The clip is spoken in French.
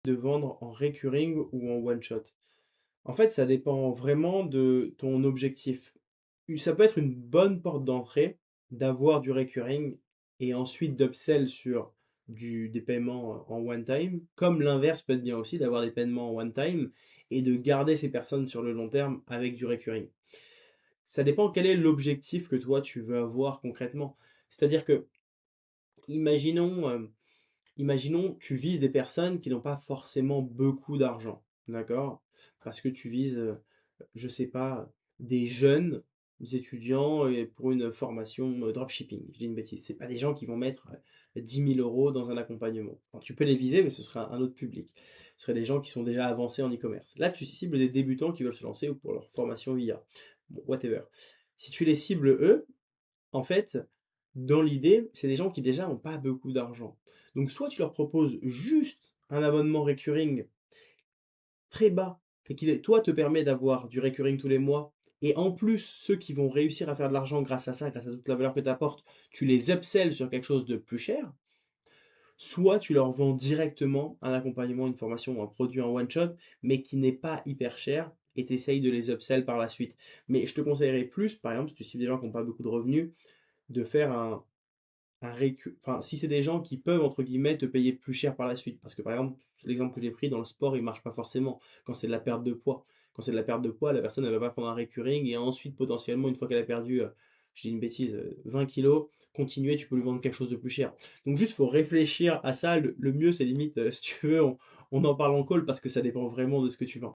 de vendre en recurring ou en one shot? En fait, ça dépend vraiment de ton objectif. Ça peut être une bonne porte d'entrée d'avoir du recurring et ensuite d'upsell sur des paiements en one time, comme l'inverse peut être bien aussi d'avoir des paiements en one time et de garder ces personnes sur le long terme avec du recurring. Ça dépend quel est l'objectif que toi tu veux avoir concrètement. C'est-à-dire que, imaginons, imaginons, tu vises des personnes qui n'ont pas forcément beaucoup d'argent, d'accord? Parce que tu vises, je sais pas, des jeunes étudiants et pour une formation dropshipping. Je dis une bêtise. C'est pas des gens qui vont mettre 10 000 euros dans un accompagnement. Enfin, tu peux les viser, mais ce sera un autre public. Ce seraient des gens qui sont déjà avancés en e-commerce. Là, tu cibles des débutants qui veulent se lancer ou pour leur formation IA. Bon, whatever. Si tu les cibles eux, en fait, dans l'idée, c'est des gens qui déjà n'ont pas beaucoup d'argent. Donc soit tu leur proposes juste un abonnement recurring très bas et qui, toi, te permet d'avoir du recurring tous les mois. Et en plus, ceux qui vont réussir à faire de l'argent grâce à ça, grâce à toute la valeur que tu apportes, tu les upsells sur quelque chose de plus cher. Soit tu leur vends directement un accompagnement, une formation ou un produit en one shot, mais qui n'est pas hyper cher et tu essayes de les upsell par la suite. Mais je te conseillerais plus, par exemple, si tu cibles des gens qui n'ont pas beaucoup de revenus, de faire enfin, si c'est des gens qui peuvent, entre guillemets, te payer plus cher par la suite. Parce que, par exemple, l'exemple que j'ai pris dans le sport, il marche pas forcément quand c'est de la perte de poids. Quand c'est de la perte de poids, la personne, elle va pas prendre un recurring et ensuite, potentiellement, une fois qu'elle a perdu, je dis une bêtise, 20 kilos, continuer, tu peux lui vendre quelque chose de plus cher. Donc, juste, faut réfléchir à ça. Le mieux, c'est limite, si tu veux, on en parle en call parce que ça dépend vraiment de ce que tu vends.